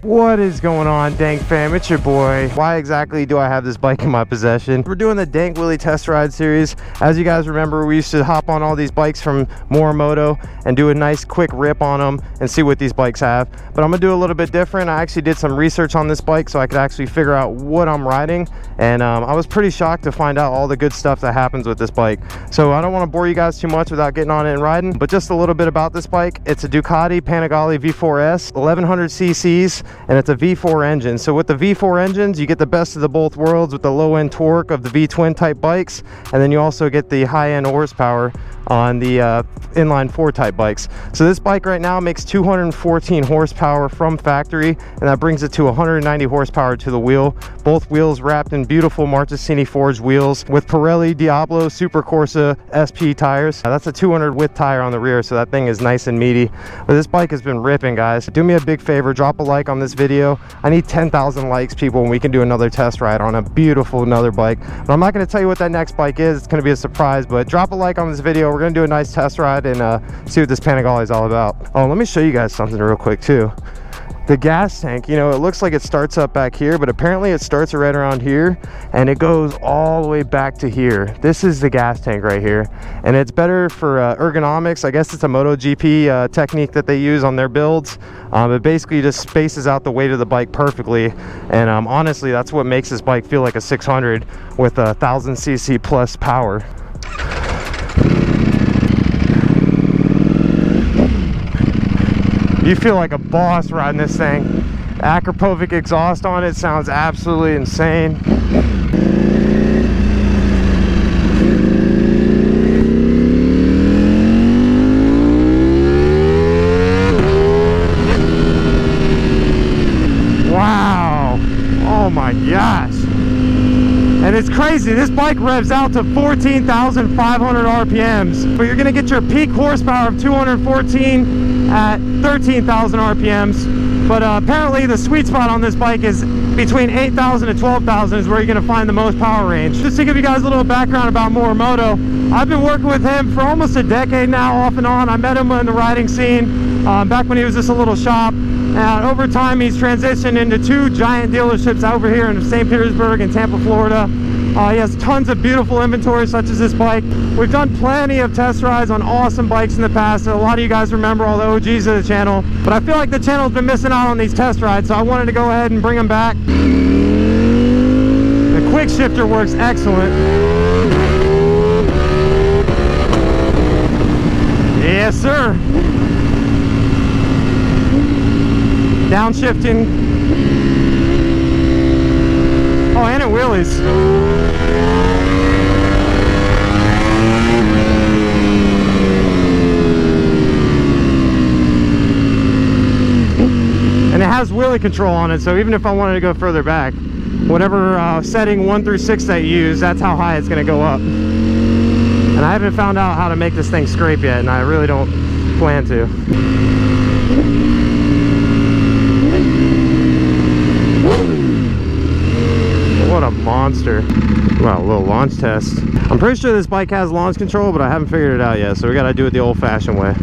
What is going on, Dank fam? It's your boy. Why exactly do I have this bike in my possession? We're doing the DankWheelie test ride series. As you guys remember, we used to hop on all these bikes from Morimoto and do a nice quick rip on them and see what these bikes have. But I'm gonna do a little bit different. I actually did some research on this bike so I could actually figure out what I'm riding. And I was pretty shocked to find out all the good stuff that happens with this bike. So I don't want to bore you guys too much without getting on it and riding, but just a little bit about this bike. It's a Ducati Panigale V4S, 1100 cc's, and it's a V4 engine. So with the V4 engines, you get the best of the both worlds with the low-end torque of the V-twin type bikes, and then you also get the high-end horsepower on the inline 4 type bikes. So this bike right now makes 214 horsepower from factory, and that brings it to 190 horsepower to the wheel. Both wheels wrapped in beautiful Marchesini forged wheels with Pirelli Diablo Super Corsa SP tires. That's a 200 width tire on the rear, so that thing is nice and meaty. But this bike has been ripping, guys. Do me a big favor, drop a like on this video. I need 10,000 likes, people, and we can do another test ride on a beautiful another bike. But I'm not going to tell you what that next bike is. It's going to be a surprise, but drop a like on this video. We're going to do a nice test ride and see what this Panigale is all about. Oh, let me show you guys something real quick too. The gas tank, you know, it looks like it starts up back here, but apparently it starts right around here and it goes all the way back to here. This is the gas tank right here, and it's better for ergonomics. I guess it's a MotoGP technique that they use on their builds. It basically just spaces out the weight of the bike perfectly, and honestly, that's what makes this bike feel like a 600 with 1,000 cc plus power. You feel like a boss riding this thing. Akrapovic exhaust on it sounds absolutely insane. Wow. Oh my gosh. And it's crazy, this bike revs out to 14,500 RPMs, but you're gonna get your peak horsepower of 214 at 13,000 RPMs. But apparently the sweet spot on this bike is between 8,000 and 12,000 is where you're gonna find the most power range. Just to give you guys a little background about Morimoto, I've been working with him for almost a decade now, off and on. I met him in the riding scene back when he was just a little shop. And over time, he's transitioned into 2 giant dealerships over here in St. Petersburg and Tampa, Florida. He has tons of beautiful inventory, such as this bike. We've done plenty of test rides on awesome bikes in the past. A lot of you guys remember all the OGs of the channel. But I feel like the channel's been missing out on these test rides, so I wanted to go ahead and bring them back. The quick shifter works excellent. Yes, sir. Downshifting. Oh, and it wheelies. And it has wheelie control on it, so even if I wanted to go further back, whatever setting 1 through 6 that you use, that's how high it's going to go up. And I haven't found out how to make this thing scrape yet, and I really don't plan to. What a monster. Well, a little launch test. I'm pretty sure this bike has launch control, but I haven't figured it out yet, so we got to do it the old-fashioned way.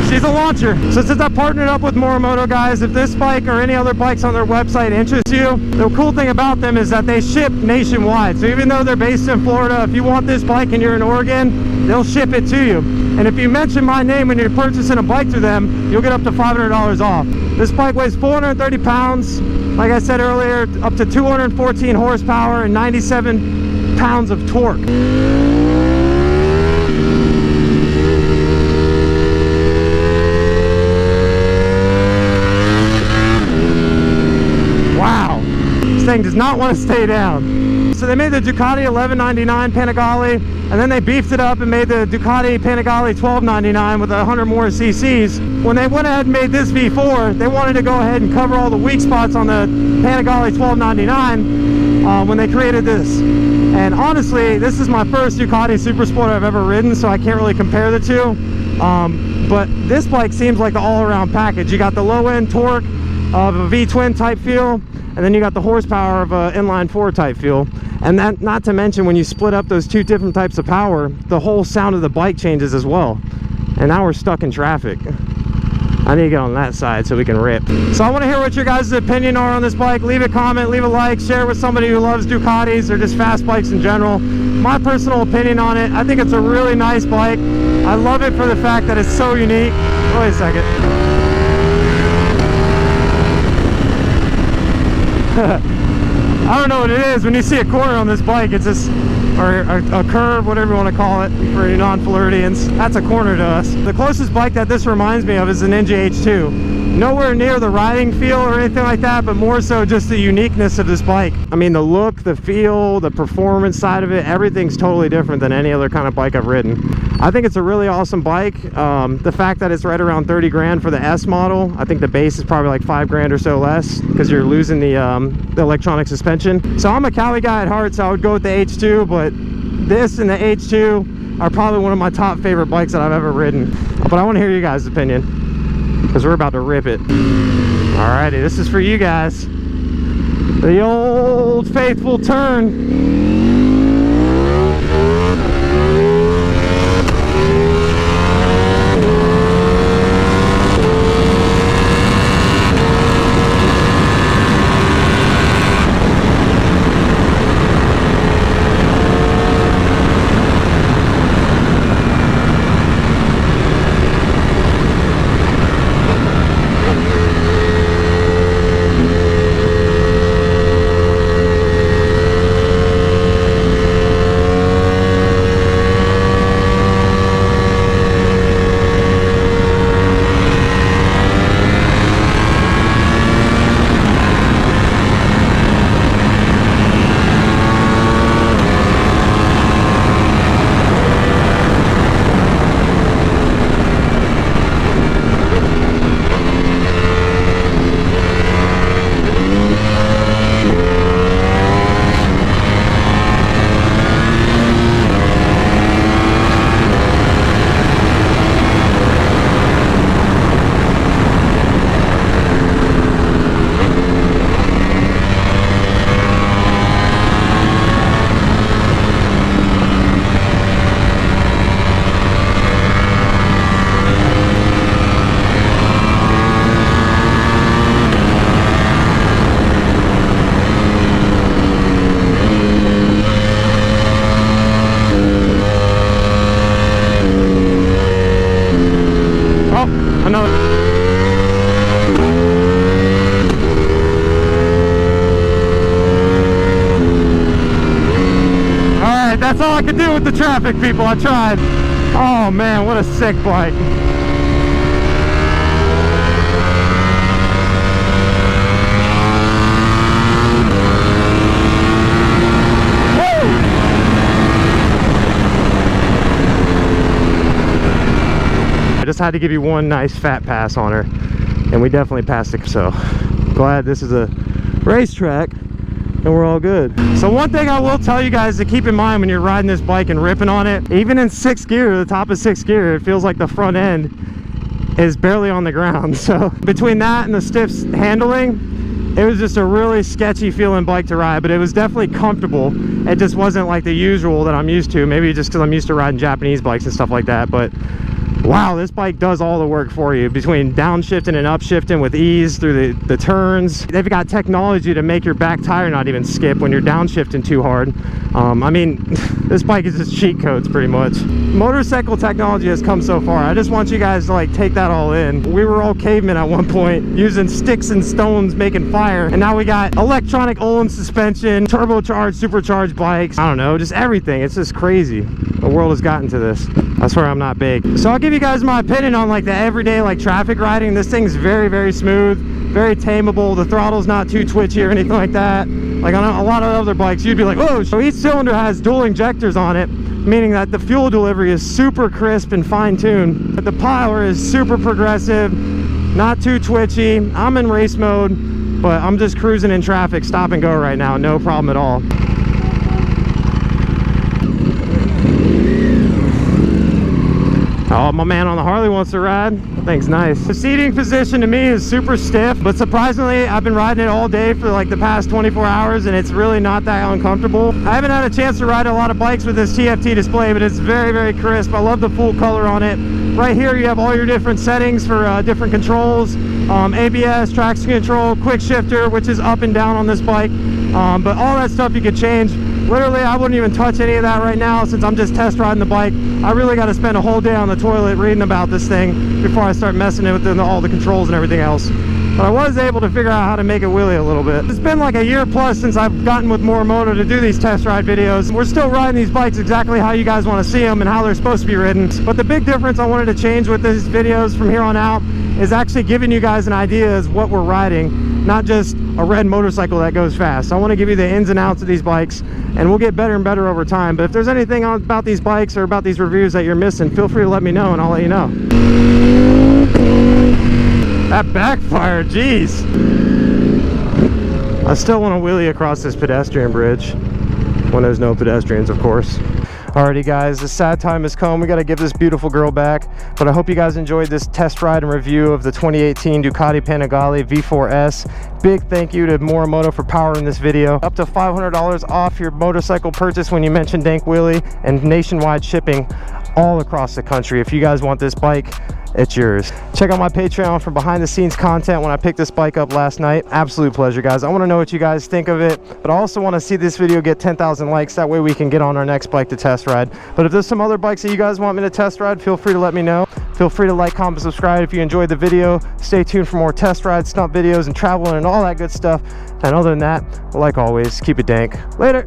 She's a launcher. So since I partnered up with Morimoto, guys, if this bike or any other bikes on their website interest you, the cool thing about them is that they ship nationwide. So even though they're based in Florida, if you want this bike and you're in Oregon, they'll ship it to you. And if you mention my name when you're purchasing a bike through them, you'll get up to $500 off. This bike weighs 430 pounds. Like I said earlier, up to 214 horsepower and 97 pounds of torque. This thing does not want to stay down. So they made the Ducati 1199 Panigale and then they beefed it up and made the Ducati Panigale 1299 with 100 more cc's. When they went ahead and made this V4, they wanted to go ahead and cover all the weak spots on the Panigale 1299 when they created this. And honestly, this is my first Ducati Super Sport I've ever ridden, so I can't really compare the two. But this bike seems like the all-around package. You got the low-end torque of a V-twin type feel, and then you got the horsepower of a inline-4 type feel. And that, not to mention, when you split up those two different types of power, the whole sound of the bike changes as well. And now we're stuck in traffic. I need to get on that side so we can rip. So I want to hear what your guys' opinion are on this bike. Leave a comment, leave a like, share with somebody who loves Ducatis or just fast bikes in general. My personal opinion on it, I think it's a really nice bike. I love it for the fact that it's so unique. Wait a second. I don't know what it is. When you see a corner on this bike, it's just, or a curve, whatever you want to call it for you non-Floridians, that's a corner to us. The closest bike that this reminds me of is the Ninja H2. Nowhere near the riding feel or anything like that, but more so just the uniqueness of this bike. I mean, the look, the feel, the performance side of it, everything's totally different than any other kind of bike I've ridden. I think it's a really awesome bike. The fact that it's right around 30 grand for the S model, I think the base is probably like 5 grand or so less because you're losing the electronic suspension. So I'm a Cali guy at heart, so I would go with the H2, but this and the H2 are probably one of my top favorite bikes that I've ever ridden. But I want to hear you guys' opinion, because we're about to rip it. Alrighty, this is for you guys. The old faithful turn. That's all I could do with the traffic, people. I tried. Oh man, what a sick bike. I just had to give you one nice fat pass on her, and we definitely passed it. So glad this is a racetrack and we're all good. So one thing I will tell you guys to keep in mind when you're riding this bike and ripping on it, even in 6th gear, the top of 6th gear, it feels like the front end is barely on the ground. So between that and the stiff handling, it was just a really sketchy feeling bike to ride, but it was definitely comfortable. It just wasn't like the usual that I'm used to, maybe just because I'm used to riding Japanese bikes and stuff like that. But wow, this bike does all the work for you between downshifting and upshifting with ease through the turns. They've got technology to make your back tire not even skip when you're downshifting too hard. I mean, this bike is just cheat codes pretty much. Motorcycle technology has come so far. I just want you guys to like take that all in. We were all cavemen at one point using sticks and stones making fire, and now we got electronic Olin suspension, turbocharged, supercharged bikes. I don't know, just everything. It's just crazy. The world has gotten to this. I swear I'm not big. So I'll give you guys my opinion on like the everyday like traffic riding. This thing's very, very smooth, very tameable. The throttle's not too twitchy or anything like that. Like on a lot of other bikes, you'd be like, oh, so each cylinder has dual injectors on it. meaning that the fuel delivery is super crisp and fine-tuned, but the power is super progressive, not too twitchy. I'm in race mode, but I'm just cruising in traffic, stop and go right now, no problem at all. Oh, my man on the Harley wants to ride. That thing's nice. The seating position to me is super stiff, but surprisingly, I've been riding it all day for like the past 24 hours, and it's really not that uncomfortable. I haven't had a chance to ride a lot of bikes with this TFT display, but it's very, very crisp. I love the full color on it. Right here, you have all your different settings for different controls. ABS, traction control, quick shifter, which is up and down on this bike. But all that stuff you could change. Literally, I wouldn't even touch any of that right now since I'm just test riding the bike. I really got to spend a whole day on the toilet reading about this thing before I start messing with all the controls and everything else. But I was able to figure out how to make it wheelie a little bit. It's been like a year plus since I've gotten with Morimoto to do these test ride videos. We're still riding these bikes exactly how you guys want to see them and how they're supposed to be ridden. But the big difference I wanted to change with these videos from here on out is actually giving you guys an idea as what we're riding, not just a red motorcycle that goes fast. I want to give you the ins and outs of these bikes, and we'll get better and better over time. But if there's anything about these bikes or about these reviews that you're missing, feel free to let me know and I'll let you know. That backfired, jeez. I still want to wheelie across this pedestrian bridge when there's no pedestrians, of course. Alrighty guys, the sad time has come. We got to give this beautiful girl back, but I hope you guys enjoyed this test ride and review of the 2018 Ducati Panigale V4S. Big thank you to Morimoto for powering this video. Up to $500 off your motorcycle purchase when you mention DankWheelie, and nationwide shipping all across the country. If you guys want this bike, it's yours. Check out my Patreon for behind the scenes content when I picked this bike up last night. Absolute pleasure, guys. I want to know what you guys think of it, but I also want to see this video get 10,000 likes. That way we can get on our next bike to test ride. But if there's some other bikes that you guys want me to test ride, feel free to let me know. Feel free to like, comment, subscribe if you enjoyed the video. Stay tuned for more test rides, stunt videos, and traveling and all that good stuff. And other than that, like always, keep it dank. Later.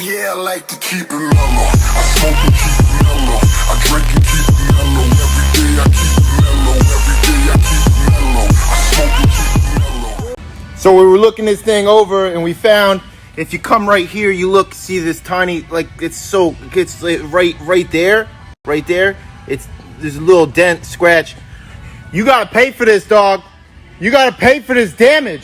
Yeah, I like to keep it mellow. I smoke and keep it mellow. I drink and keep it mellow. Every day I keep it mellow. Every day I keep it mellow. I smoke and keep it mellow. So we were looking this thing over and we found if you come right here, you look, see this tiny, like it's right there. There's a little dent, scratch. You gotta pay for this, dog. You gotta pay for this damage.